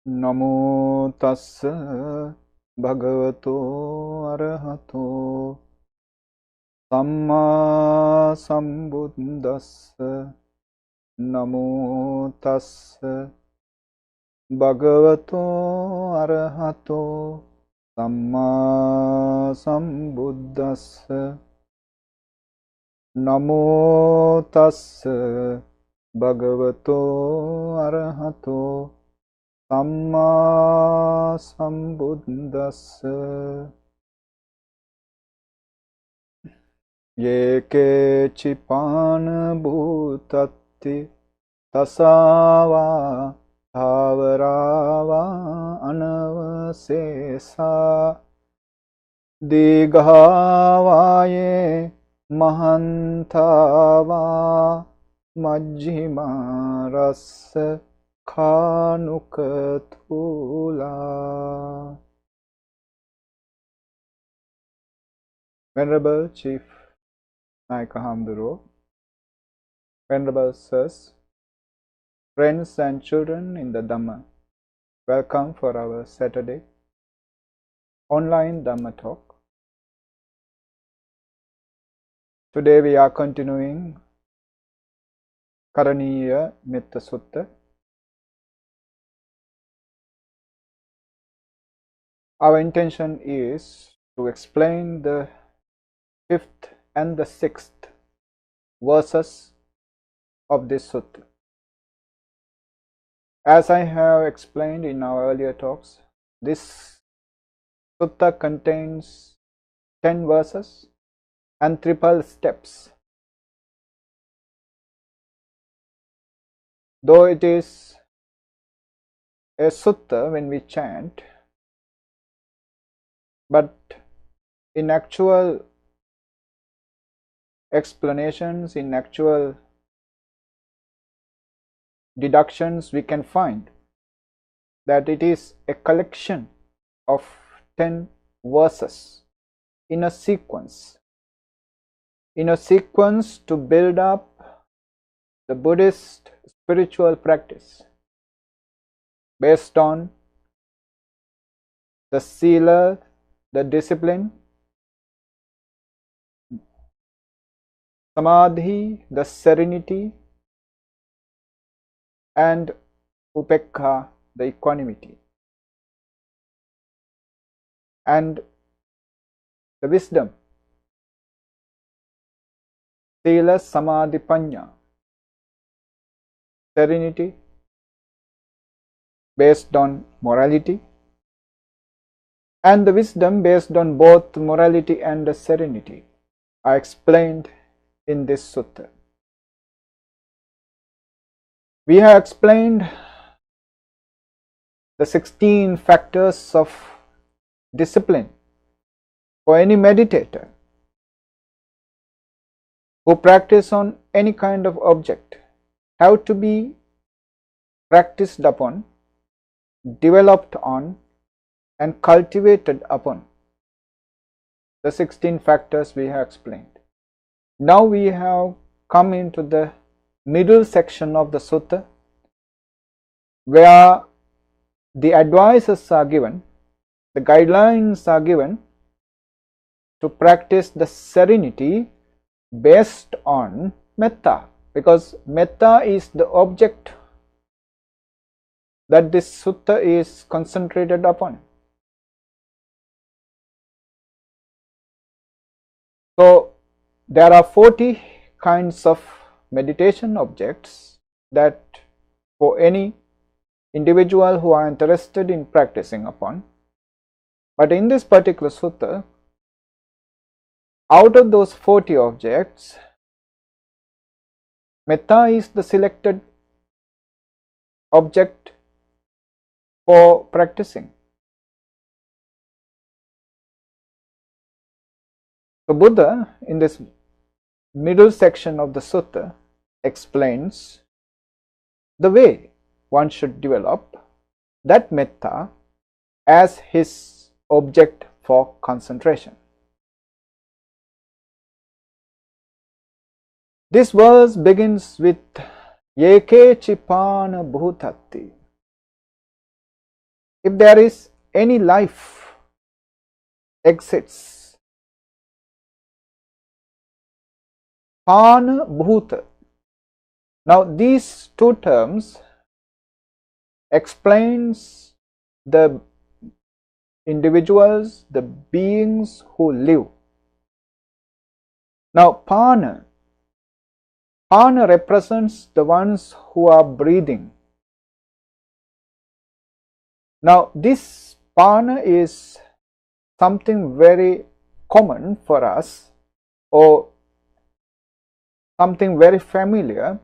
Namo tassa bhagavato arahato samma sambuddhassa. Namo tassa bhagavato arahato samma sambuddhassa. Namo tassa bhagavato arahato Dhamma sambuddhassa. Ye kechipana bhutatti tasava dhavarava anavasesa dighavāye mahantava majjhima rasa Khanukatula. Venerable Chief Naika Hamduro, Venerable Sirs, friends and children in the Dhamma, welcome for our Saturday online Dhamma talk. Today we are continuing Karaniya Metta Sutta. Our intention is to explain the 5th and the 6th verses of this sutta. As I have explained in our earlier talks, this sutta contains 10 verses and triple steps. Though it is a sutta when we chant, but in actual explanations, in actual deductions, we can find that it is a collection of 10 verses in a sequence to build up the Buddhist spiritual practice based on the sila, the discipline, samadhi, the serenity, and upekkha, the equanimity, and the wisdom, sila, samadhi, panya, serenity based on morality, and the wisdom based on both morality and the serenity are explained in this sutta. We have explained the 16 factors of discipline for any meditator who practice on any kind of object have to be practiced upon, developed on, and cultivated upon. The 16 factors we have explained. Now we have come into the middle section of the sutta, where the advices are given, the guidelines are given to practice the serenity based on metta, because metta is the object that this sutta is concentrated upon. So there are 40 kinds of meditation objects that for any individual who are interested in practicing upon. But in this particular sutta, out of those 40 objects, metta is the selected object for practicing. So Buddha, in this middle section of the sutta, explains the way one should develop that metta as his object for concentration. This verse begins with Yeke Chipana Bhutatti. if there is any life exists. Pana bhuta. Now these two terms explains the individuals, the beings who live. Now pana represents the ones who are breathing. Now this pana is something very common for us, or something very familiar,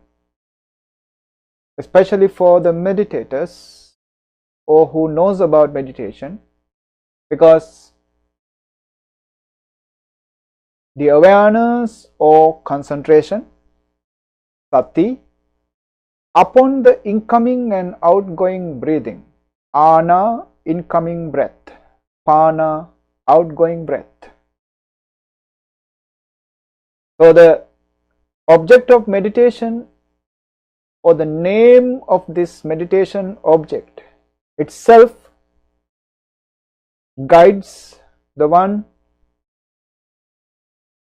especially for the meditators or who knows about meditation, because the awareness or concentration, sati, upon the incoming and outgoing breathing, ana, incoming breath, pana, outgoing breath. So the object of meditation, or the name of this meditation object itself, guides the one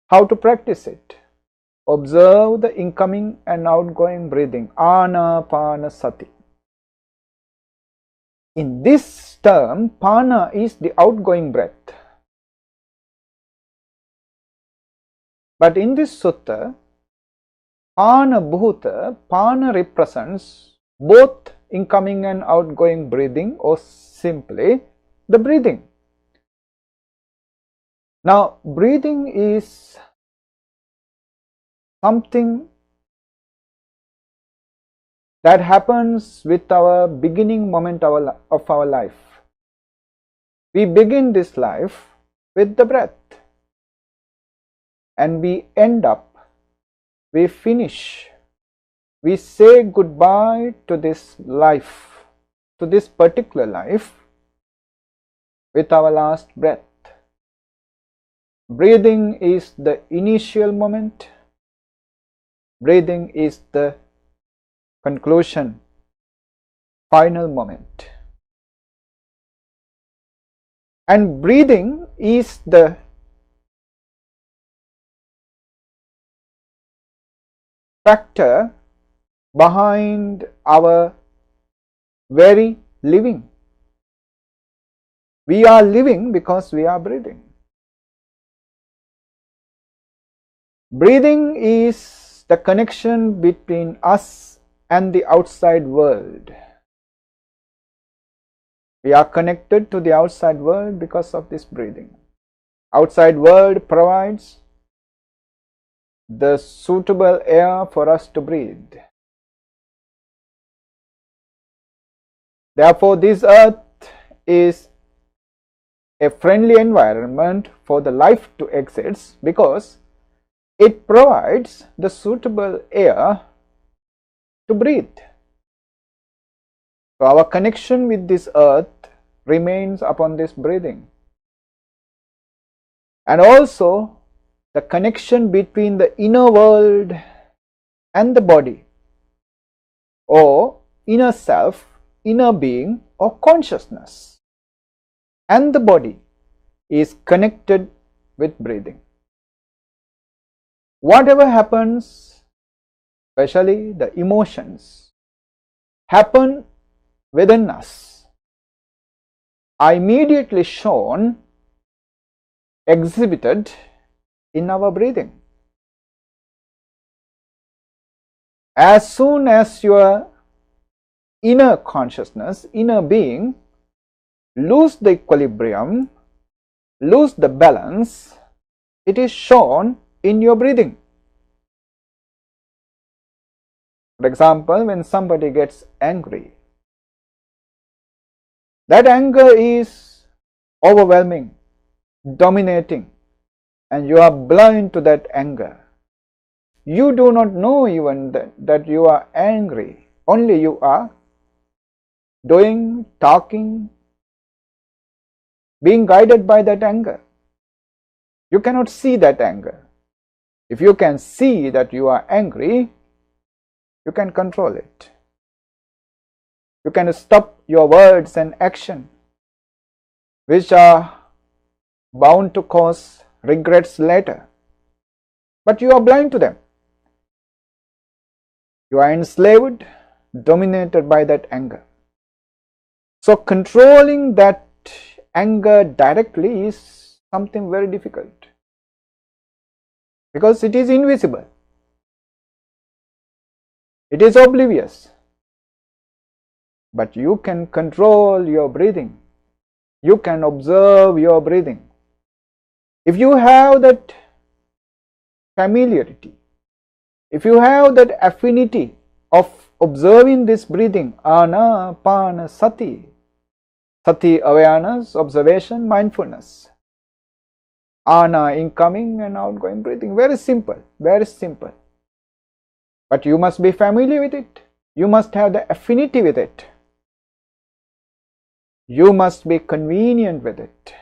how to practice it. Observe the incoming and outgoing breathing, anapanasati. In this term, pana is the outgoing breath. But in this sutta, pana bhuta, pana represents both incoming and outgoing breathing, or simply the breathing. Now, breathing is something that happens with our beginning moment of our life. We begin this life with the breath, and we end up, we finish, we say goodbye to this life, to this particular life, with our last breath. Breathing is the initial moment. Breathing is the conclusion, final moment. And breathing is the factor behind our very living. We are living because we are breathing. Breathing is the connection between us and the outside world. We are connected to the outside world because of this breathing. Outside world provides the suitable air for us to breathe. Therefore, this earth is a friendly environment for the life to exist, because it provides the suitable air to breathe. So our connection with this earth remains upon this breathing. And also the connection between the inner world and the body, or inner self, inner being, or consciousness, and the body is connected with breathing. Whatever happens, especially the emotions, happen within us, are immediately shown, exhibited in our breathing. As soon as your inner consciousness, inner being, lose the equilibrium, lose the balance, it is shown in your breathing. For example, when somebody gets angry, that anger is overwhelming, dominating, and you are blind to that anger. You do not know even that you are angry. Only you are doing, talking, being guided by that anger. You cannot see that anger. If you can see that you are angry, you can control it. You can stop your words and action which are bound to cause regrets later. But you are blind to them. You are enslaved, dominated by that anger. So controlling that anger directly is something very difficult, because it is invisible. It is oblivious. But you can control your breathing. You can observe your breathing. If you have that familiarity, if you have that affinity of observing this breathing, anapana sati, sati awareness, observation, mindfulness, ana incoming and outgoing breathing, very simple, very simple. But you must be familiar with it. You must have the affinity with it. You must be convenient with it.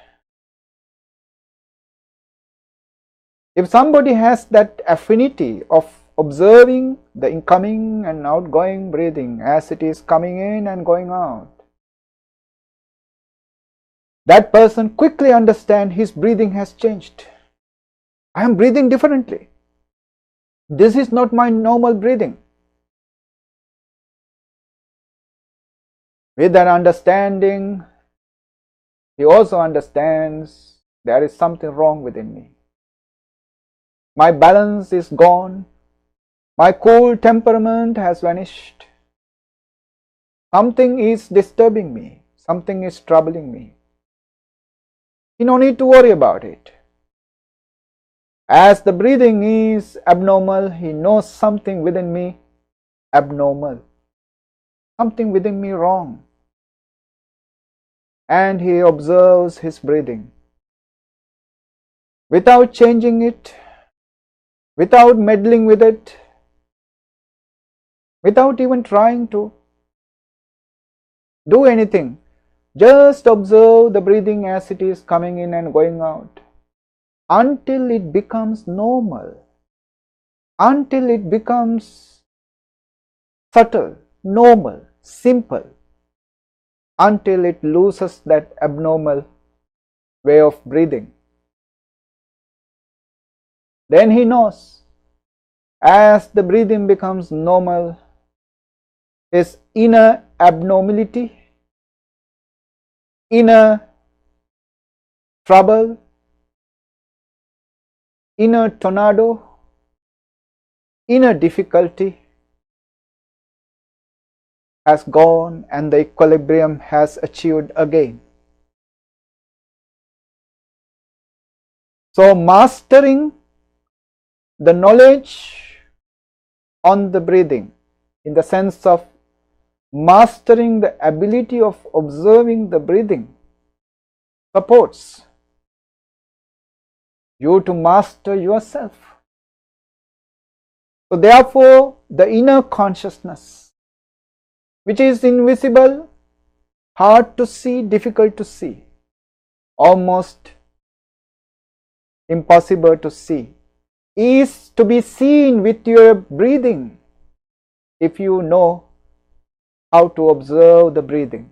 If somebody has that affinity of observing the incoming and outgoing breathing as it is coming in and going out, that person quickly understands his breathing has changed. I am breathing differently. This is not my normal breathing. With that understanding, he also understands there is something wrong within me. My balance is gone. My cool temperament has vanished. Something is disturbing me. Something is troubling me. You no need to worry about it. As the breathing is abnormal, he knows something within me abnormal. Something within me wrong. And he observes his breathing without changing it, without meddling with it, without even trying to do anything. Just observe the breathing as it is coming in and going out until it becomes normal, until it becomes subtle, normal, simple, until it loses that abnormal way of breathing. Then he knows, as the breathing becomes normal, his inner abnormality, inner trouble, inner tornado, inner difficulty has gone and the equilibrium has achieved again. So mastering the knowledge on the breathing, in the sense of mastering the ability of observing the breathing, supports you to master yourself. So therefore, the inner consciousness, which is invisible, hard to see, difficult to see, almost impossible to see, is to be seen with your breathing if you know how to observe the breathing.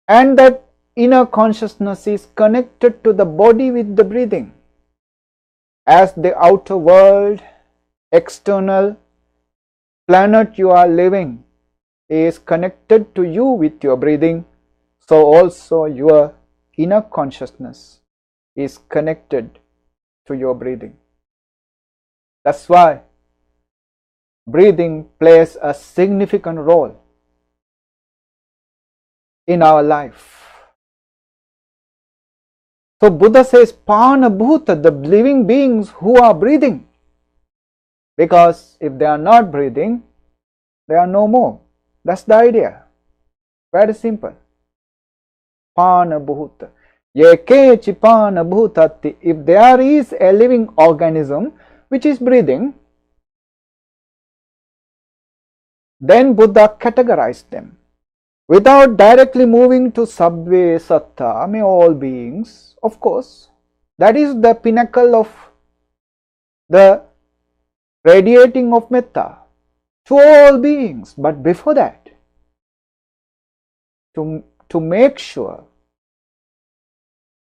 And that inner consciousness is connected to the body with the breathing. As the outer world, external planet you are living is connected to you with your breathing, so also your inner consciousness is connected to your breathing. That's why breathing plays a significant role in our life. So Buddha says, Pana Bhuta, the living beings who are breathing. Because if they are not breathing, they are no more. That's the idea. Very simple. Pana Bhuta. Yekechi Pana Bhutati. If there is a living organism which is breathing, then Buddha categorized them. Without directly moving to Sabve Satta, may all beings, of course, that is the pinnacle of the radiating of Metta to all beings. But before that, to to make sure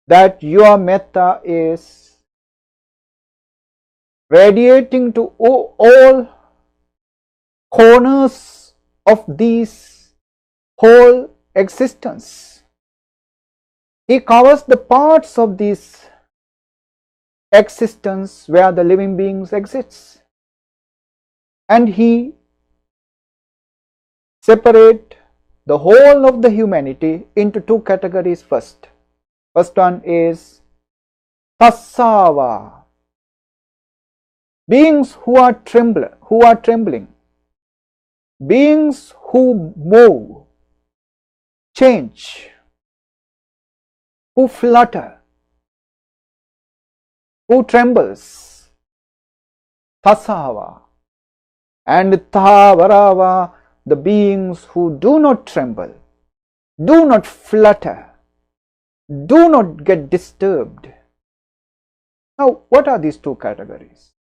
that your metta is radiating to all corners of this whole existence. He covers the parts of this existence where the living beings exist, and he separate the whole of the humanity into two categories first. First one is tassava, beings who are trembling, beings who move, change, who flutter, who trembles, tassava. And thavarava, the beings who do not tremble, do not flutter, do not get disturbed. Now, what are these two categories?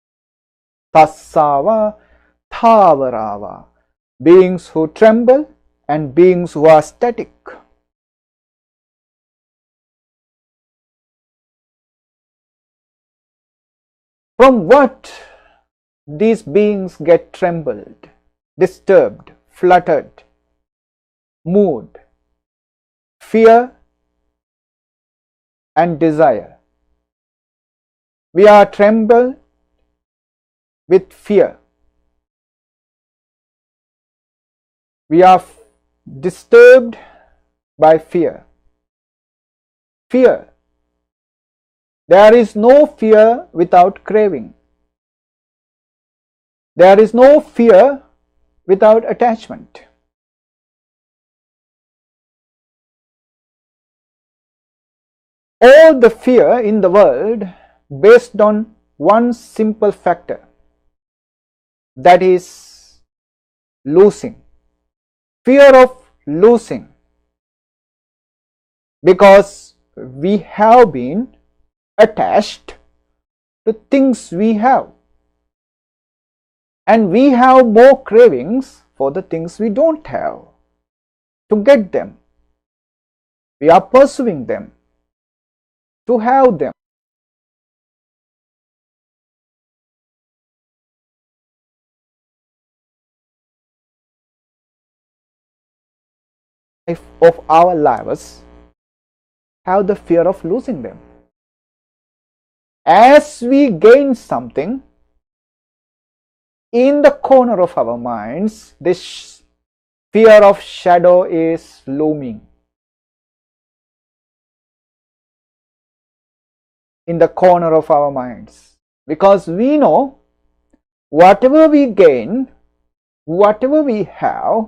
Tassava, thavarava, beings who tremble and beings who are static. From what these beings get trembled, disturbed, fluttered, moved? Fear and desire. We are trembled with fear. We are disturbed by fear. Fear. There is no fear without craving. There is no fear without attachment. All the fear in the world based on one simple factor, that is losing. Fear of losing, because we have been attached to things we have, and we have more cravings for the things we don't have. To get them, we are pursuing them, to have them. Of our lives have the fear of losing them. As we gain something, in the corner of our minds, this fear of shadow is looming. In the corner of our minds, because we know whatever we gain, whatever we have,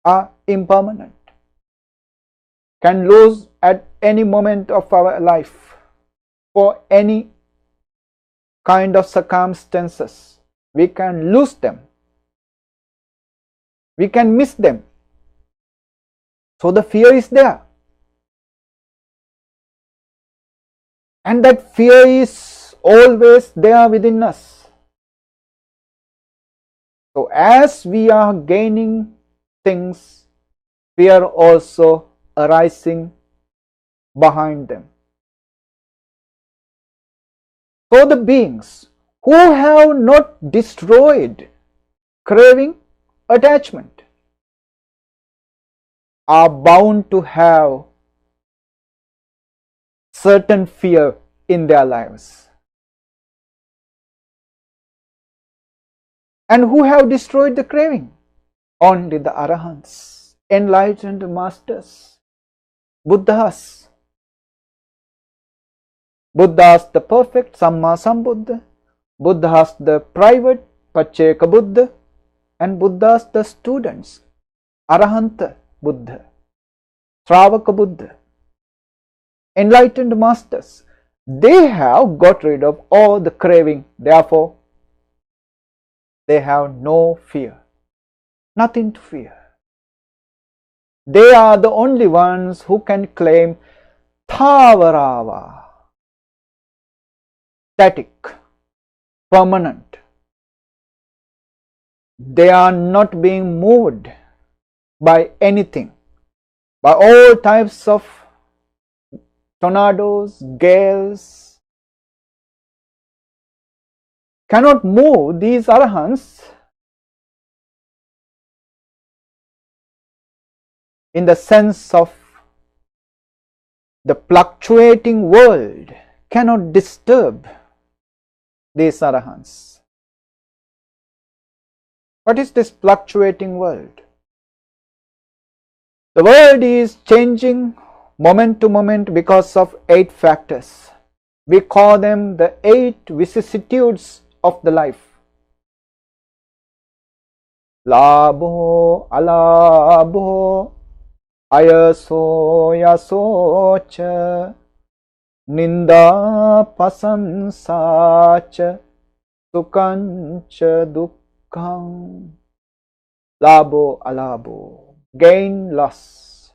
are impermanent, can lose at any moment of our life for any kind of circumstances. We can lose them, we can miss them. So the fear is there, and that fear is always there within us. So as we are gaining things, fear also arising behind them. So the beings who have not destroyed craving, attachment, are bound to have certain fear in their lives. And who have destroyed the craving? Only the Arahants, enlightened masters, Buddhas. Buddhas the perfect, Samma Sambuddha, Buddhas the private, Pacceka Buddha, and Buddhas the students, Arahanta Buddha, Shravaka Buddha, enlightened masters. They have got rid of all the craving, therefore they have no fear, nothing to fear. They are the only ones who can claim Thavarava, static, permanent. They are not being moved by anything. by all types of tornadoes, gales, cannot move these arahants in the sense of the fluctuating world, cannot disturb these arahants. What is this fluctuating world? The world is changing moment to moment because of 8 factors. We call them the 8 vicissitudes of the life. Labho, alabho, ayaso, yasocha, ninda, pasansacha, sukhancha, dukkham. Labho, alabho, gain, loss.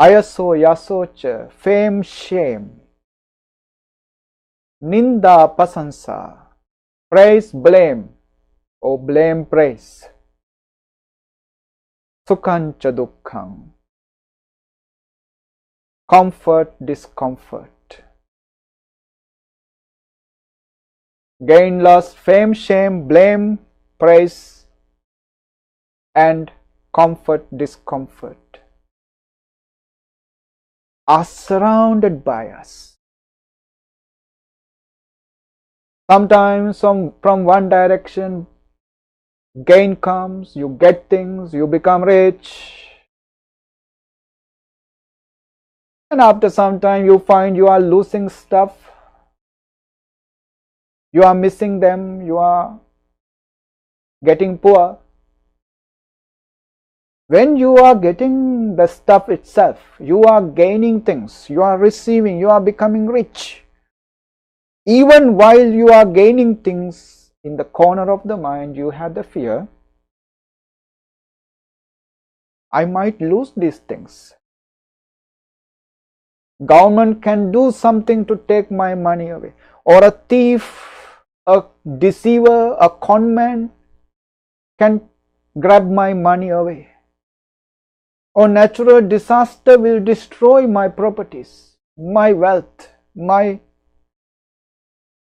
Ayaso, yasocha, fame, shame. Ninda, pasansa, praise, blame, or blame, praise. Sukhancha, dukkham, comfort, discomfort. Gain, loss, fame, shame, blame, praise, and comfort, discomfort are surrounded by us. Sometimes from one direction gain comes, you get things, you become rich, and after some time you find you are losing stuff, you are missing them, you are getting poor. When you are getting the stuff itself, you are gaining things, you are receiving, you are becoming rich. Even while you are gaining things, in the corner of the mind you have the fear, I might lose these things. Government can do something to take my money away, or a thief, a deceiver, a conman can grab my money away, or natural disaster will destroy my properties, my wealth, my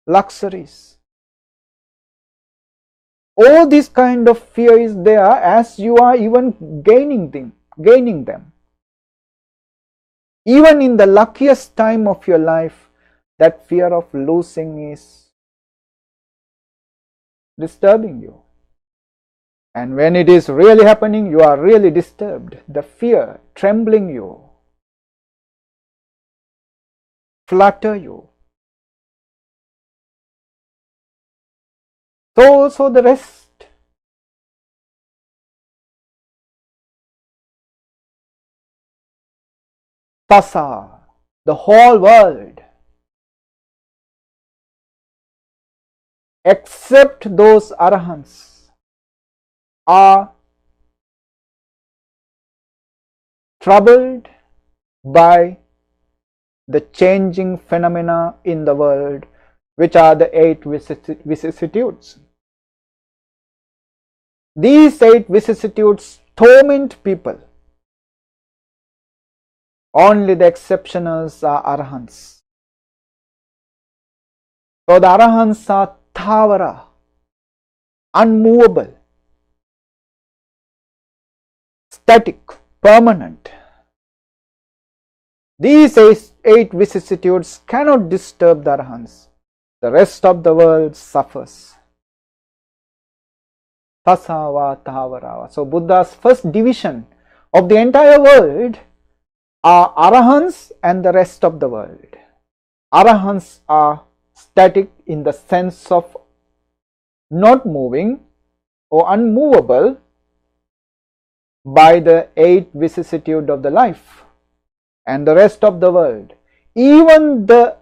luxuries. All this kind of fear is there as you are even gaining them. Even in the luckiest time of your life, that fear of losing is disturbing you. And when it is really happening, you are really disturbed. The fear trembling you, flutter you. So also the rest. Tasa, the whole world, except those arahants, are troubled by the changing phenomena in the world, which are the 8 vicissitudes. These 8 vicissitudes torment people. Only the exceptionals are arahants. So the arahants are thavara, unmovable, static, permanent. These 8 vicissitudes cannot disturb the arahants. The rest of the world suffers. Tasava Tavarava. So Buddha's first division of the entire world are arahants and the rest of the world. Arahants are static in the sense of not moving or unmovable by the 8 vicissitude of the life, and the rest of the world, even the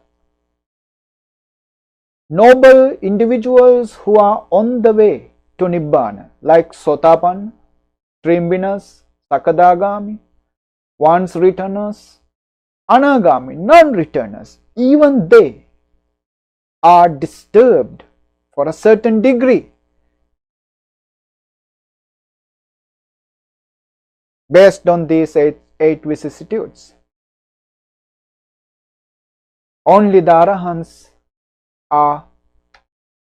noble individuals who are on the way to Nibbana, like Sotapanna, Trimbinas, Sakadagami, once returners, Anagami, non-returners, even they are disturbed for a certain degree based on these eight vicissitudes. Only the Arahants are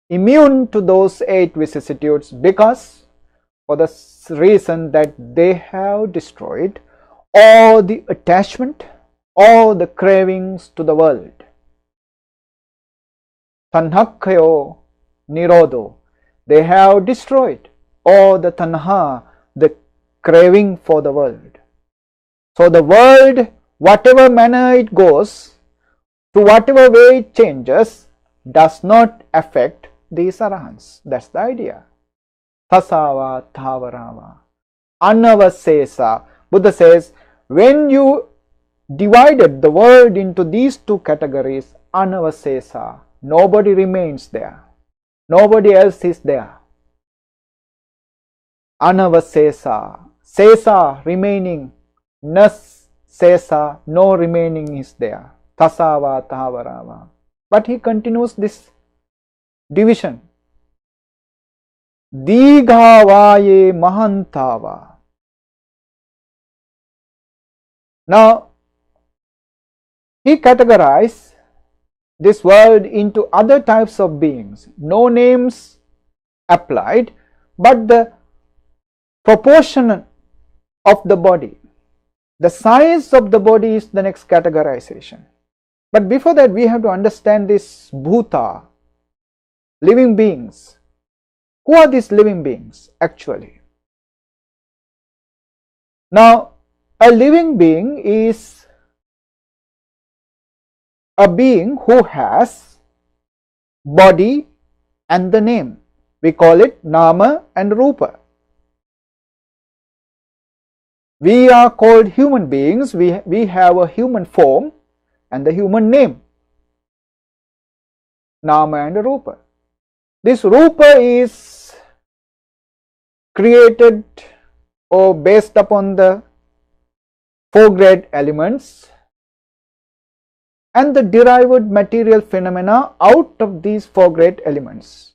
immune to those 8 vicissitudes, because for the reason that they have destroyed all the attachment, all the cravings to the world. Tanhakkayo nirodho. They have destroyed all the tanha, the craving for the world. So the world, whatever manner it goes, to whatever way it changes, does not affect these arahants. That's the idea. Tasava thavarava anavasesa. Buddha says, when you divided the world into these 2 categories, anavasesa, nobody remains there. Nobody else is there. Anavasesa. Sesa, remaining. Nas sesa, no remaining is there. Tasava tavarava. But he continues this division. Digavaye mahantava. Now, he categorized this world into other types of beings. No names applied, but the proportion of the body. The size of the body is the next categorization. But before that, we have to understand this bhuta, living beings. Who are these living beings actually? Now, a living being is a being who has body and the name. We call it nama and rupa. We are called human beings. We have a human form and the human name, nama and rupa. This rupa is created or based upon the 4 great elements and the derived material phenomena out of these 4 great elements.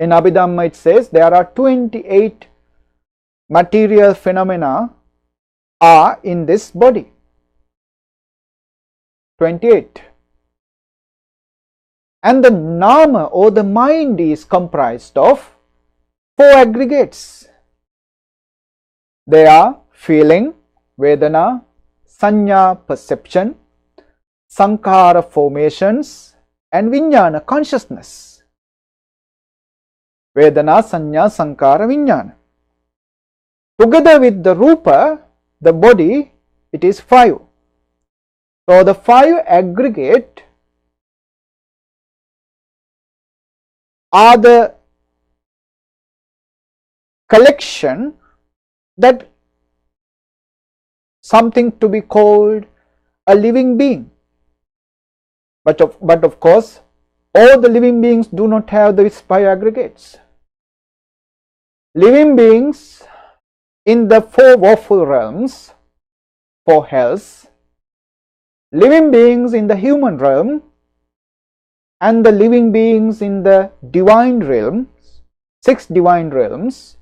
In Abhidhamma it says there are 28 material phenomena are in this body. 28. And the nama or the mind is comprised of 4 aggregates. They are feeling, vedana, sanya, perception, sankhara, formations, and vijnana, consciousness. Vedana, sanya, sankhara, vijnana. Together with the rupa, the body, it is 5. So the 5 aggregate are the collection that something to be called a living being. But of course, all the living beings do not have these 5 aggregates. Living beings in the 4 woeful realms, 4 hells, living beings in the human realm, and the living beings in the divine realms, 6 divine realms,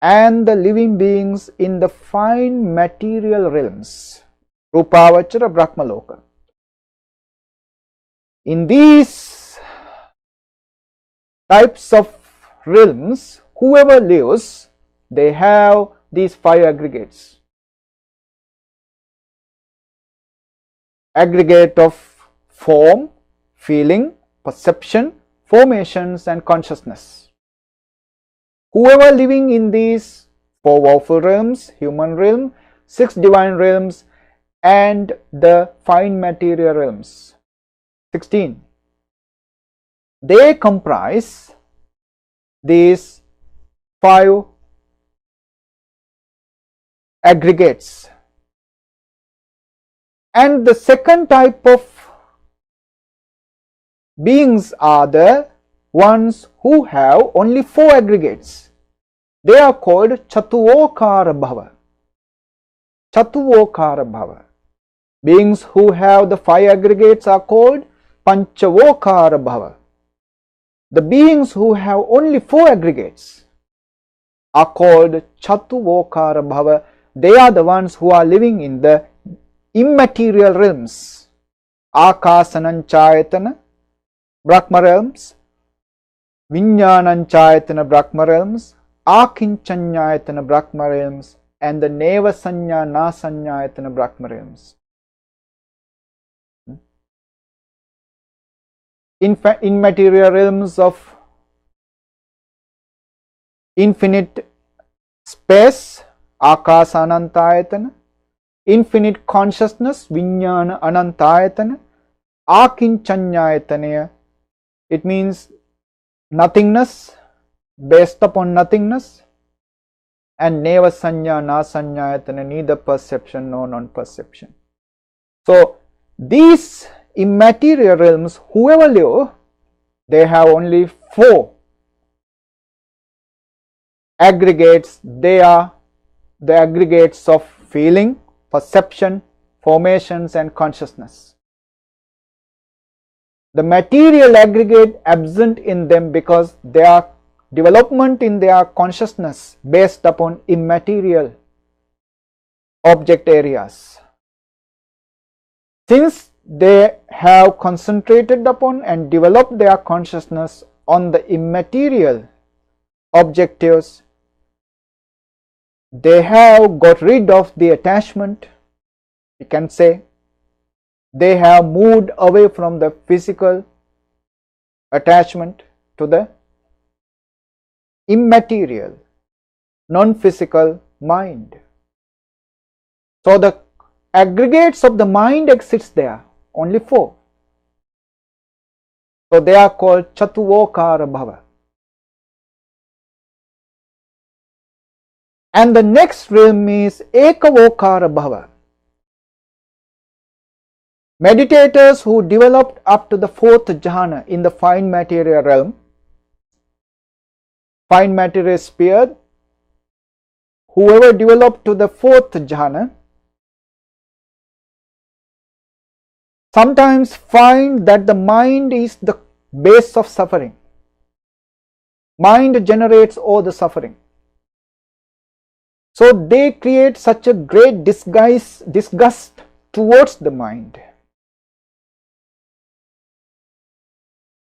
and the living beings in the fine material realms, Rupavachara Brahmaloka. In these types of realms, whoever lives, they have these 5 aggregates. Aggregate of form, feeling, perception, formations, and consciousness. Whoever living in these 4 woeful realms, human realm, 6 divine realms, and the fine material realms, 16, they comprise these 5 aggregates. And the second type of beings are the ones who have only 4 aggregates. They are called Chatuvokara Bhava. Chatuvokara Bhava. Beings who have the 5 aggregates are called Panchavokara Bhava. The beings who have only 4 aggregates are called Chatuvokara Bhava. they are the ones who are living in the immaterial realms. Akasananchayatana, Brahma realms, Vinyananchayatana, Brahma realms, Akinchanyayatana, Brahma realms, and the Nevasanya Nasanyayatana, Brahma realms. Immaterial realms of infinite space, Akasa Anantayatana, infinite consciousness, Vijnana Anantayatana, Akinchanyayatana, it means nothingness, based upon nothingness, and Nevasanya Nasanyayatana, neither perception nor non-perception. So these immaterial realms, whoever live, they have only 4 aggregates. They are the aggregates of feeling, perception, formations, and consciousness. The material aggregate absent in them because their development in their consciousness based upon immaterial object areas. Since they have concentrated upon and developed their consciousness on the immaterial objectives, they have got rid of the attachment. We can say they have moved away from the physical attachment to the immaterial, non-physical mind. So the aggregates of the mind exists there, only 4. So they are called Chatuvokara Bhava. And the next realm is Ekavokara Bhava. Meditators who developed up to the 4th jhana in the fine material realm, fine material sphere, whoever developed to the 4th jhana, sometimes find that the mind is the base of suffering. Mind generates all the suffering. So they create such a great disgust towards the mind.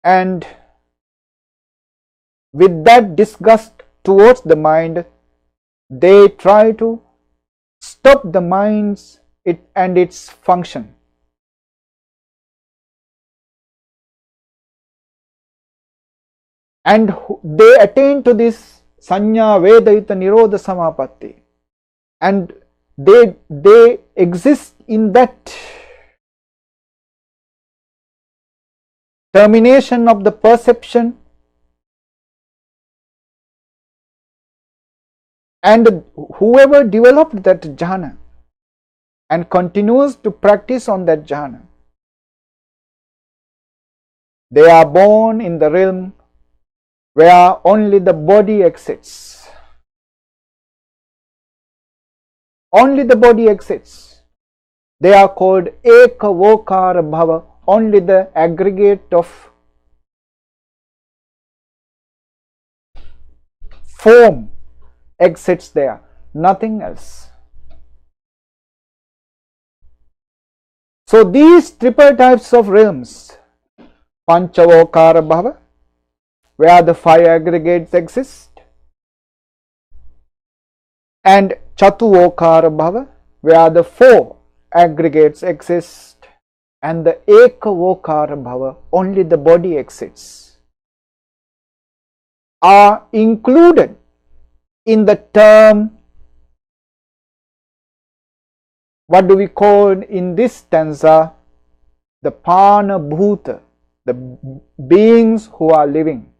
And with that disgust towards the mind, they try to stop the mind's and its function. And they attain to this Sanya Vedayita Nirodha Samapatti, and they exist in that termination of the perception, and whoever developed that jhana and continues to practice on that jhana, they are born in the realm where only the body exists. Only the body exists. They are called Ekavokara Bhava. Only the aggregate of form exists there, nothing else. So these triple types of realms, Panchavokara Bhava, where the 5 aggregates exist, and Chatuvokara Bhava, where the 4 aggregates exist, and the Ekavokara Bhava, only the body exists, are included in the term, what do we call in this stanza, the Pana Bhuta, the beings who are living.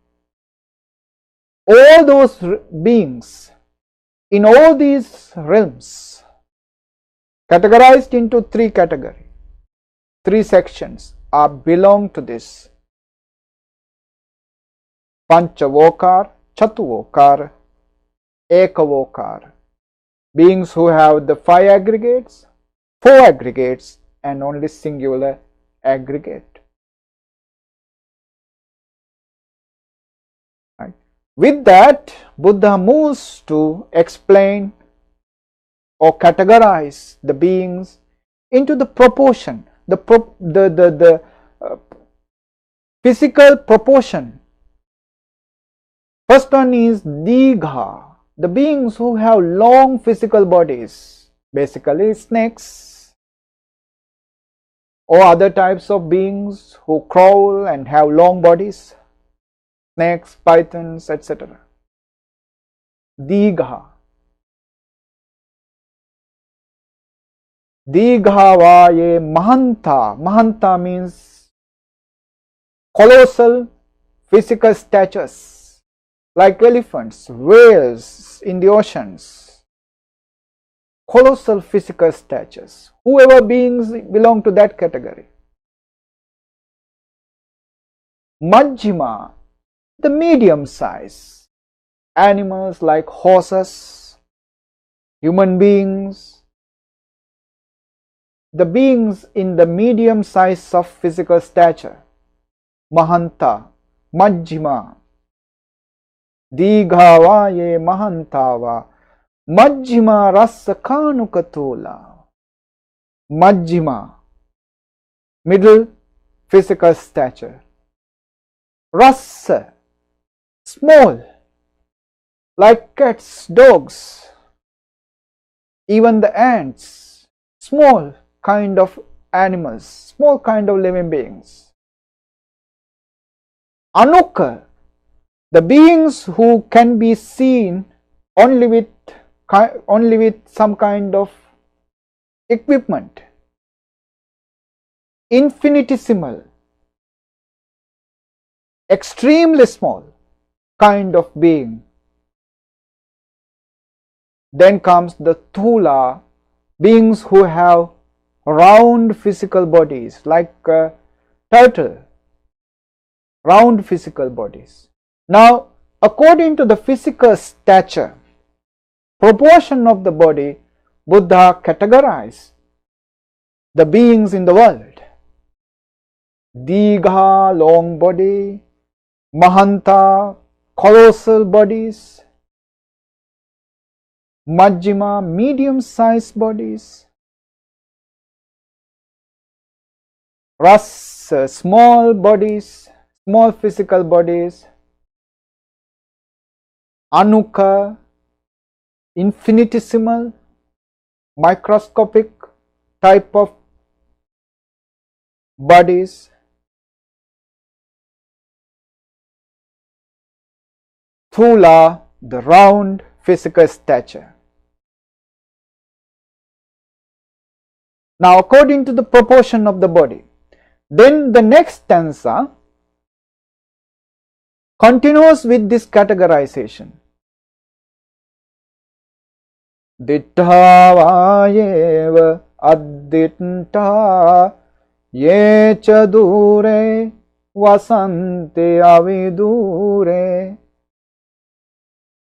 All those beings in all these realms, categorized into 3 categories, 3 sections, are belong to this Panchavokar, Chatuvokar, Ekavokar. Beings who have the 5 aggregates, 4 aggregates, and only singular aggregate. Right. With that, Buddha moves to explain or categorize the beings into the proportion, the physical proportion. First one is Digha, the beings who have long physical bodies, basically snakes or other types of beings who crawl and have long bodies, snakes, pythons, etc. Digha. Digha Mahanta. Mahanta means colossal physical statures, like elephants, whales in the oceans. Colossal physical statures. Whoever beings belong to that category. Majjhima, the medium size. Animals like horses, human beings, the beings in the medium size of physical stature. Mahanta, Majjhima. Digha ye Mahantava. Majjhima rasa kanukatola. Majjhima, middle physical stature. Rasa, small, like cats, dogs, even the ants, small kind of animals, small kind of living beings. Anuka, the beings who can be seen only with some kind of equipment. Infinitesimal, extremely small kind of being. Then comes the Thula, beings who have round physical bodies, like turtle, round physical bodies. Now, according to the physical stature, proportion of the body, Buddha categorized the beings in the world. Digha, long body, Mahanta, colossal bodies, Majjhima, medium-sized bodies, Rasa, small bodies, small physical bodies, Anuka, infinitesimal, microscopic type of bodies, Thula, the round physical stature. Now, according to the proportion of the body, then the next stanza continues with this categorization. Dittha vayeva additta ye cha dure vasante avidure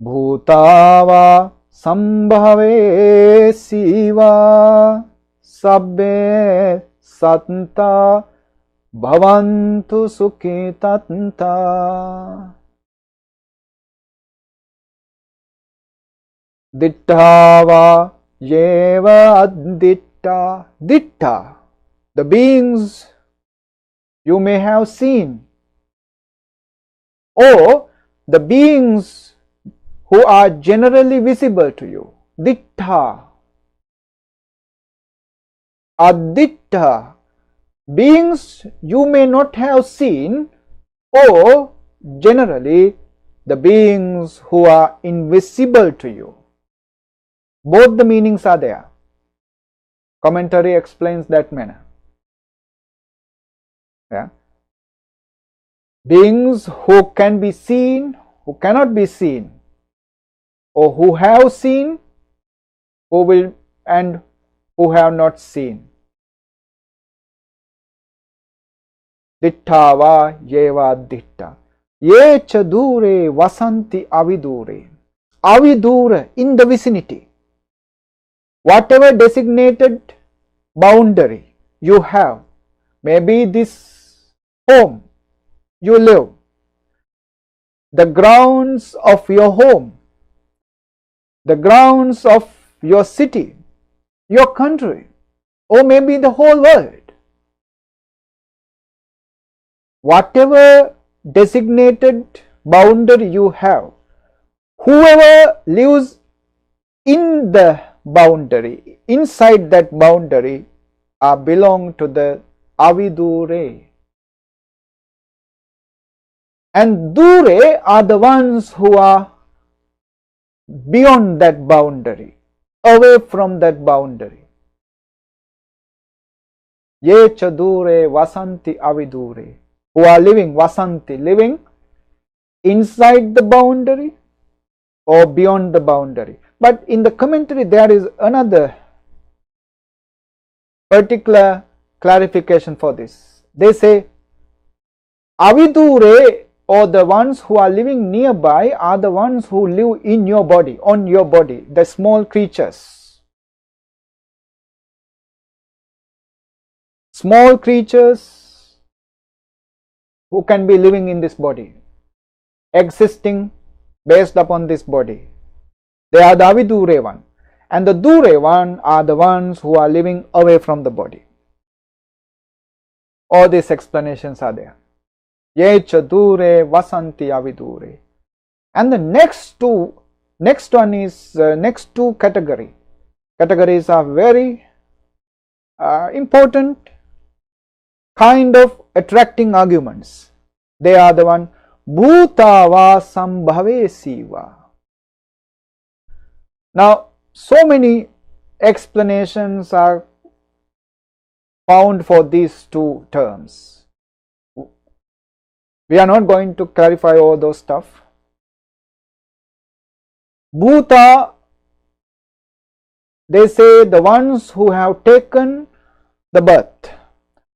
bhutava sambhave siva sabbe santa bhavantu sukhitanta. Dittha yeva additta. Dittha, the beings you may have seen, or the beings who are generally visible to you. Dittha. Additta, beings you may not have seen, or generally the beings who are invisible to you. Both the meanings are there. Commentary explains that manner. Yeah. Beings who can be seen, who cannot be seen, or who have seen, who will, and who have not seen. Dittha va yeva ditta. Ye cha dure vasanti avidure. Avidure, in the vicinity. Whatever designated boundary you have, maybe this home you live, the grounds of your home, the grounds of your city, your country, or maybe the whole world. Whatever designated boundary you have, whoever lives in the boundary, inside that boundary, belong to the avidure. And dure are the ones who are beyond that boundary, away from that boundary. Ye cha dure vasanti avidure, who are living vasanti, living inside the boundary or beyond the boundary. But in the commentary there is another particular clarification for this. They say avidure, or the ones who are living nearby, are the ones who live in your body, on your body, the small creatures. Small creatures who can be living in this body, existing based upon this body. They are the avidure one. And the dure one are the ones who are living away from the body. All these explanations are there. Ye cha dure vasanti avidure. And the next one is next two categories are very important kind of attracting arguments. They are the one bhutava sambhavesiva. Now so many explanations are found for these two terms. We are not going to clarify all those stuff. Bhuta, they say the ones who have taken the birth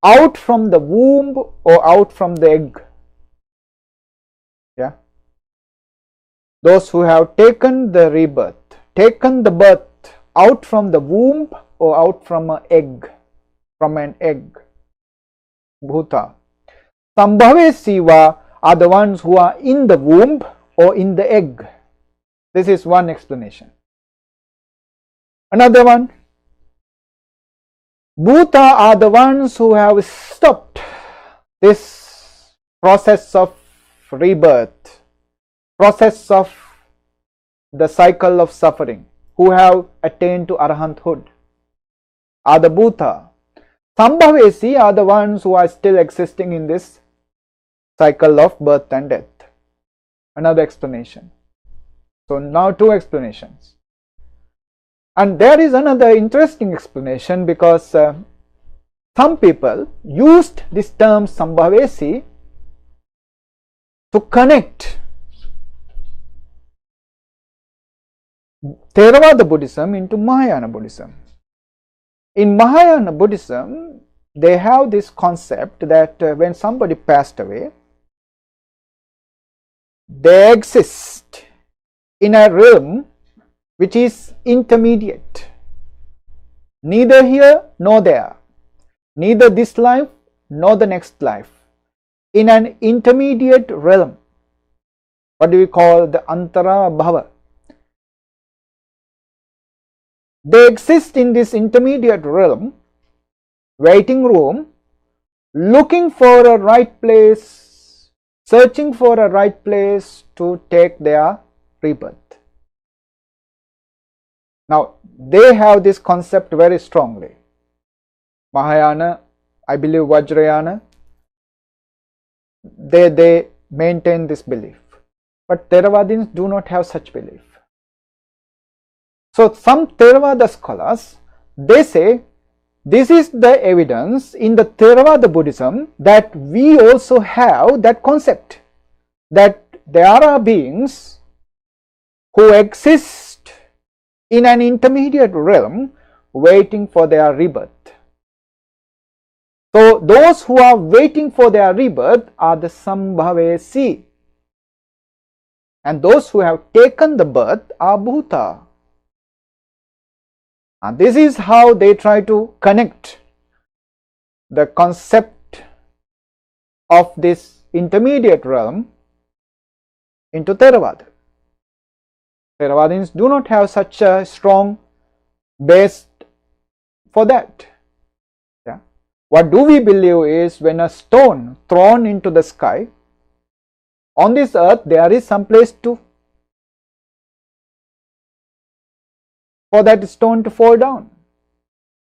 out from the womb or out from the egg. Yeah. Those who have taken the rebirth, taken the birth out from the womb or out from an egg, Bhuta. Sambhavesiva are the ones who are in the womb or in the egg. This is one explanation. Another one, Bhuta are the ones who have stopped this process of rebirth, process of the cycle of suffering, who have attained to arahanthood, are the Bhuta. Sambhavesi are the ones who are still existing in this cycle of birth and death. Another explanation. So now two explanations. And there is another interesting explanation, because some people used this term Sambhavesi to connect Theravada Buddhism into Mahayana Buddhism. In Mahayana Buddhism, they have this concept that when somebody passed away, they exist in a realm which is intermediate, neither here nor there, neither this life nor the next life, in an intermediate realm. What do we call the Antara Bhava? They exist in this intermediate realm, waiting room, looking for a right place, searching for a right place to take their rebirth. Now, they have this concept very strongly. Mahayana, I believe Vajrayana, they maintain this belief. But Theravadins do not have such belief. So some Theravada scholars, they say this is the evidence in the Theravada Buddhism that we also have that concept, that there are beings who exist in an intermediate realm waiting for their rebirth. So those who are waiting for their rebirth are the Sambhavesi, and those who have taken the birth are Bhuta. And this is how they try to connect the concept of this intermediate realm into Theravada. Theravadins do not have such a strong based for that. Yeah. What do we believe is, when a stone thrown into the sky, on this earth there is some place for that stone to fall down.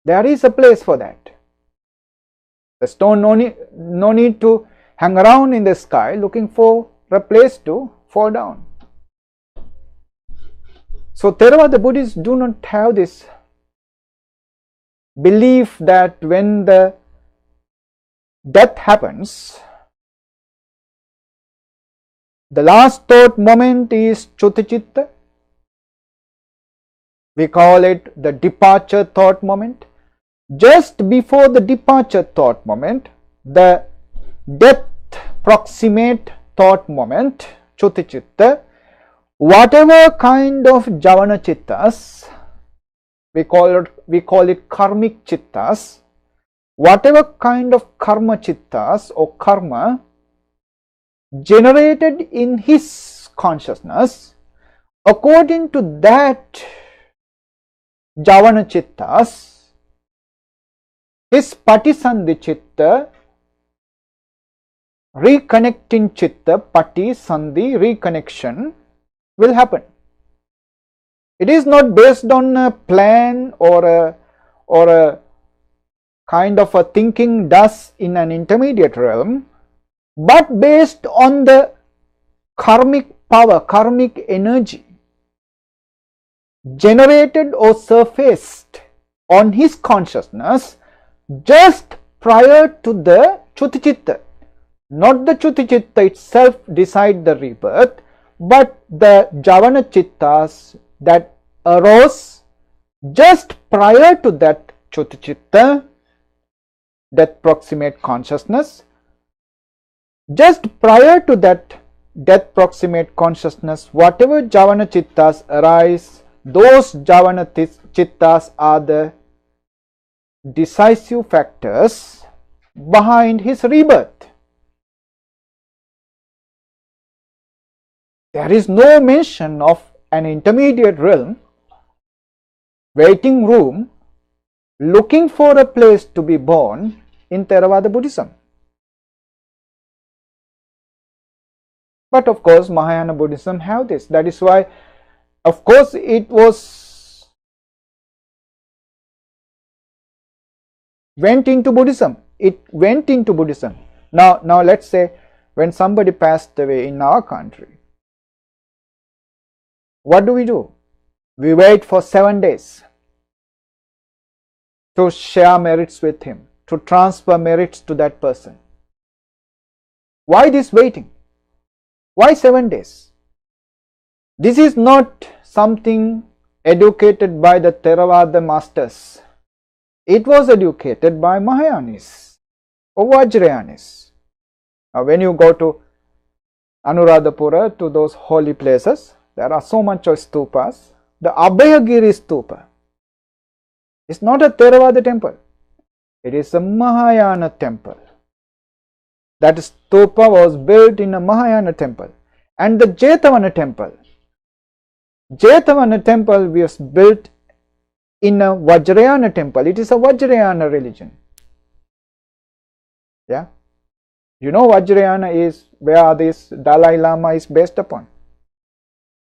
There is a place for that. The stone no need to hang around in the sky looking for a place to fall down. So Theravada Buddhists do not have this belief that when the death happens, the last thought moment is Chutichitta. We call it the departure thought moment. Just before the departure thought moment, the death proximate thought moment, Chutichitta, whatever kind of Javana Chittas, we call it karmic Chittas, whatever kind of karma Chittas or karma generated in his consciousness, according to that Javana Chittas, his Patisandhi Chitta, reconnecting Chitta, Pati, Sandhi, reconnection will happen. It is not based on a plan or a kind of a thinking does in an intermediate realm, but based on the karmic power, karmic energy generated or surfaced on his consciousness just prior to the Chutichitta. Not the Chutichitta itself decide the rebirth, but the Javana Chittas that arose just prior to that Chutichitta, death proximate consciousness. Just prior to that death proximate consciousness, whatever Javana Chittas arise, those Javana Chittas are the decisive factors behind his rebirth. There is no mention of an intermediate realm, waiting room, looking for a place to be born in Theravada Buddhism. But of course, Mahayana Buddhism have this. That is why, of course, it went into Buddhism. It went into Buddhism. Now let's say when somebody passed away in our country, what do? We wait for 7 days to share merits with him, to transfer merits to that person. Why this waiting? Why 7 days? This is not something educated by the Theravada masters. It was educated by Mahayanis or Vajrayanis. Now when you go to Anuradhapura, to those holy places, there are so much of stupas. The Abhayagiri stupa is not a Theravada temple. It is a Mahayana temple. That stupa was built in a Mahayana temple. And the Jetavana temple was built in a Vajrayana temple. It is a Vajrayana religion. Yeah. You know Vajrayana is where this Dalai Lama is based upon.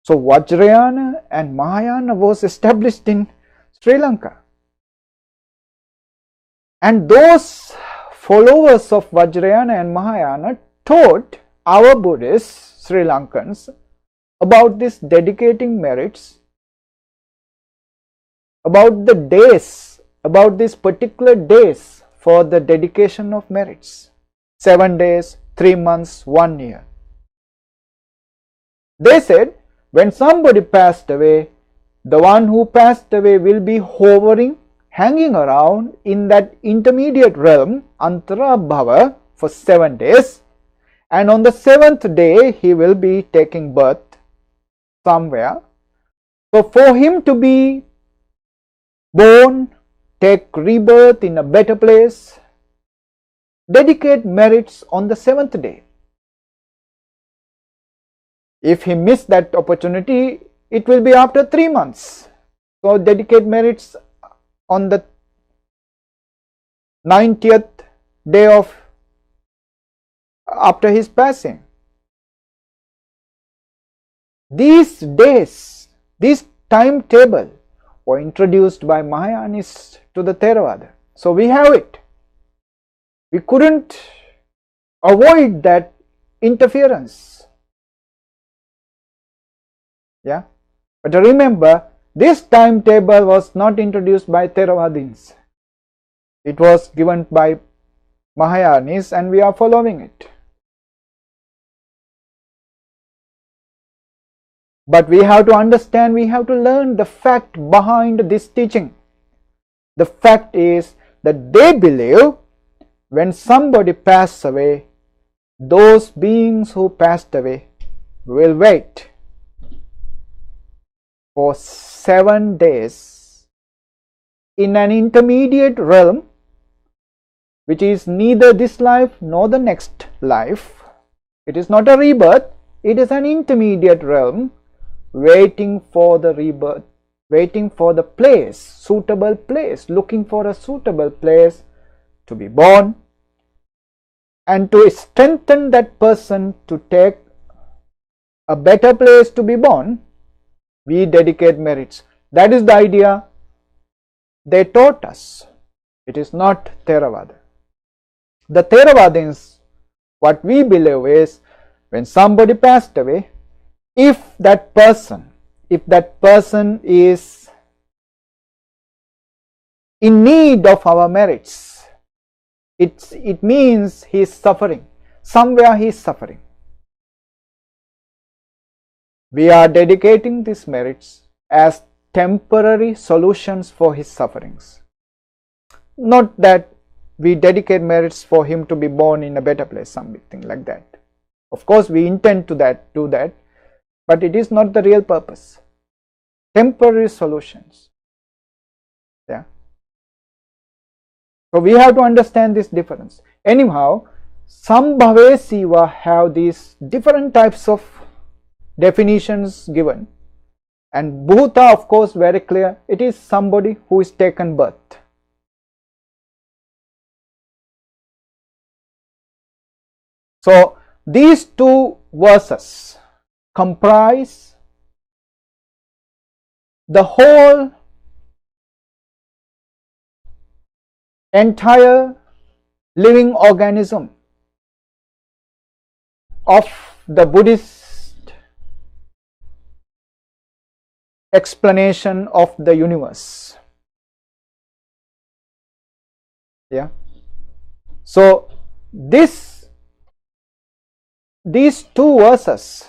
So Vajrayana and Mahayana was established in Sri Lanka. And those followers of Vajrayana and Mahayana taught our Buddhists, Sri Lankans, about this dedicating merits, about the days, about these particular days for the dedication of merits. 7 days, 3 months, 1 year. They said, when somebody passed away, the one who passed away will be hovering, hanging around in that intermediate realm, Antara Bhava, for 7 days, and on the 7th day he will be taking birth somewhere. So for him to be born, take rebirth in a better place, dedicate merits on the 7th day. If he missed that opportunity, it will be after 3 months. So dedicate merits on the 90th day of after his passing. These days, this timetable were introduced by Mahayanists to the Theravada. So we have it. We couldn't avoid that interference. Yeah. But remember, this timetable was not introduced by Theravadins. It was given by Mahayanis and we are following it. But we have to understand, we have to learn the fact behind this teaching. The fact is that they believe when somebody passes away, those beings who passed away will wait for 7 days in an intermediate realm, which is neither this life nor the next life. It is not a rebirth, it is an intermediate realm, waiting for the rebirth, waiting for the place, suitable place, looking for a suitable place to be born, and to strengthen that person to take a better place to be born, we dedicate merits. That is the idea they taught us. It is not Theravada. The Theravadins, what we believe is, when somebody passed away, if that person is in need of our merits, it means he is suffering. Somewhere he is suffering. We are dedicating these merits as temporary solutions for his sufferings. Not that we dedicate merits for him to be born in a better place, something like that. Of course, we intend to do that, but it is not the real purpose. Temporary solutions. Yeah. So we have to understand this difference. Anyhow, Sambhave Siva have these different types of definitions given, and Bhuta, of course, very clear. It is somebody who is taken birth. So these two verses comprise the whole entire living organism of the Buddhist explanation of the universe. Yeah. So these two verses,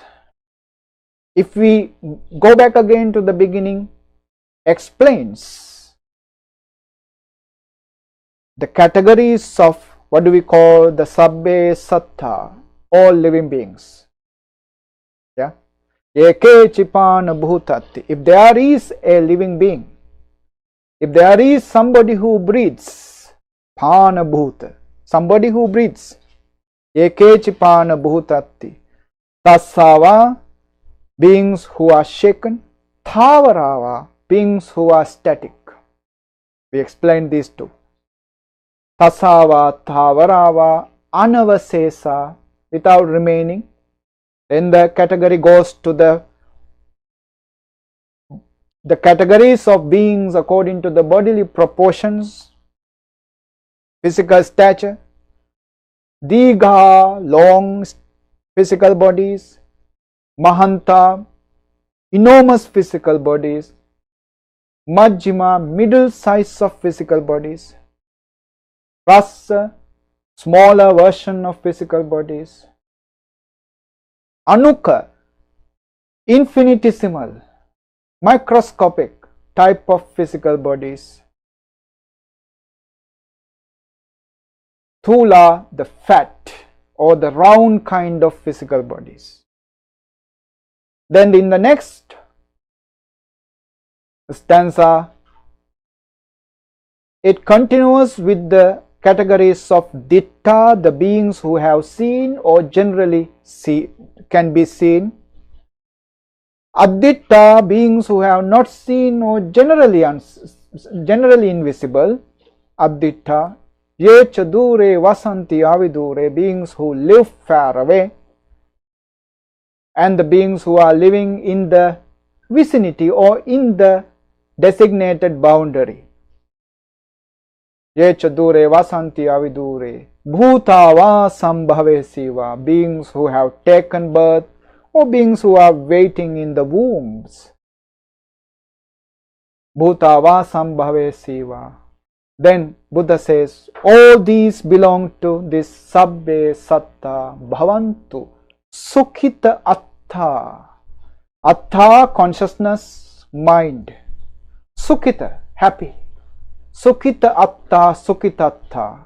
if we go back again to the beginning, explains the categories of what do we call the Sabbe Satta, all living beings. Yeah. Eke Chipana Bhutati. If there is a living being, if there is somebody who breathes, Pana Bhuta, somebody who breathes, Eke Chipana Bhutati, Tasava, beings who are shaken, Thavarava, beings who are static. We explained these two. Tasava, Thavarava, Anavasesa, without remaining. Then the category goes to the categories of beings according to the bodily proportions, physical stature, Digha, long physical bodies, Mahanta, enormous physical bodies, Majjhima, middle size of physical bodies, Rasa, smaller version of physical bodies, Anuka, infinitesimal, microscopic type of physical bodies, Thula, the fat or the round kind of physical bodies. Then in the next stanza, it continues with the categories of Ditta, the beings who have seen or generally can be seen, Aditta, beings who have not seen or generally generally invisible, Abditta, Ye Chadure Vasanti Avidure, beings who live far away, and the beings who are living in the vicinity or in the designated boundary. Ye Chadure Vasanti Avidure, Bhutava Sambhave Siva, beings who have taken birth or beings who are waiting in the wombs. Bhutava Sambhave Siva. Then Buddha says, all these belong to this Sabbe Satta Bhavantu Sukhita Atta. Atta, consciousness, mind. Sukhita, happy. Sukhita Atta, Sukhitatta.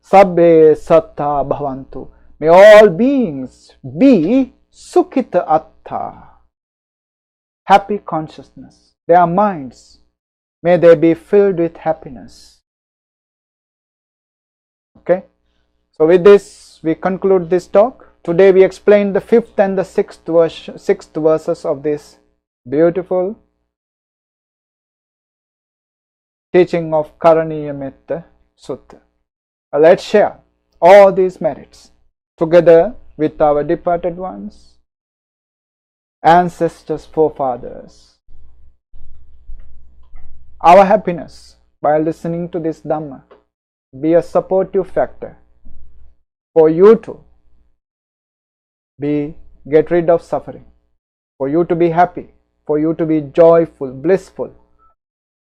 Sabbe Satta Bhavantu. May all beings be Sukhita Atta. Happy consciousness. Their minds, may they be filled with happiness. Okay, so with this we conclude this talk. Today we explained the 5th and the 6th verses of this beautiful teaching of Karaniya Metta Sutta. Let's share all these merits together with our departed ones, ancestors, forefathers. Our happiness by listening to this Dhamma be a supportive factor for you to get rid of suffering, for you to be happy, for you to be joyful, blissful.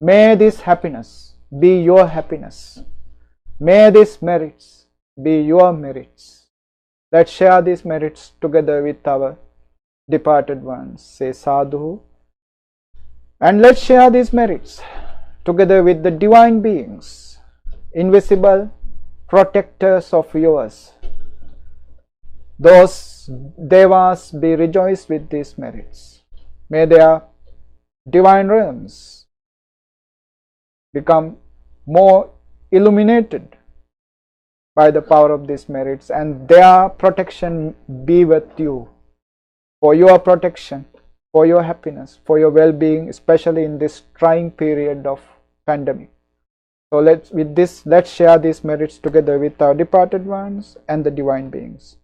May this happiness be your happiness. May these merits be your merits. Let's share these merits together with our departed ones. Say sadhu. And let's share these merits together with the divine beings, invisible protectors of yours. Those devas be rejoiced with these merits. May their divine realms become more illuminated by the power of these merits, and their protection be with you, for your protection, for your happiness, for your well-being, especially in this trying period of pandemic. So let's share these merits together with our departed ones and the divine beings.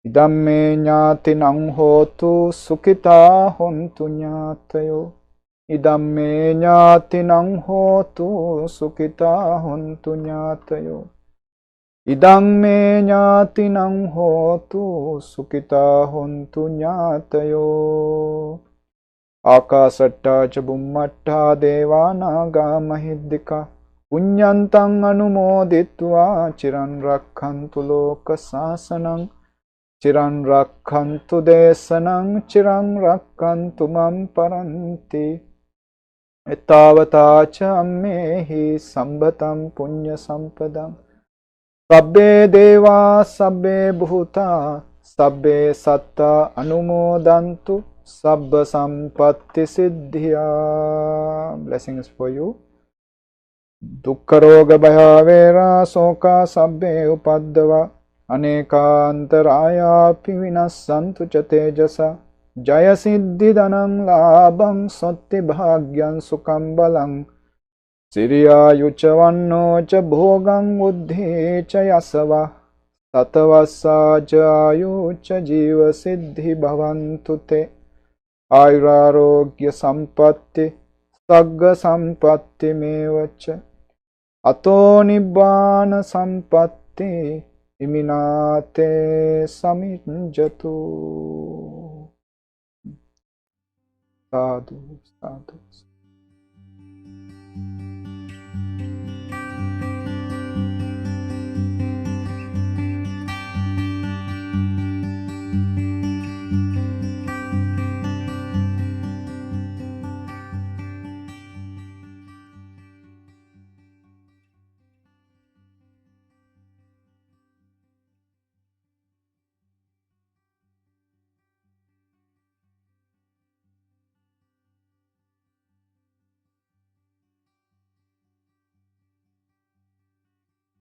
Idamme ñātinang hotu sukhita hontu ñātayo. Idamme ñātinang hotu sukhita hontu ñātayo. Idamme ñātinang hotu sukhita hontu ñātayo. Akasatta ca bummatta devanaga mahiddika punyantang anumoditva chiran rakkhantu loka sasanang chiran rakkhantu desanang chiran rakkhantu mam paranti ettavata ca ammehi sambhatam punya sampadam sabbe deva sabbe bhuta sabbe satta anumodantu Sabba Sampatti Siddhya. Blessings for you. Dukkha roga bhaya vera soka sabbe upaddava aneka antaraya vinassantu ca tejasa jaya siddhi dhanam labham sotti bhagyam sukham balang siriya yucha vanno ca bhogam buddhi ca yasava satavassa ca ayu ca jiva siddhi bhavantu te. Airarogya sampatti sagga sampatti mevacha ato nibbana sampatti iminate saminjatu. Sadhu, sadhu.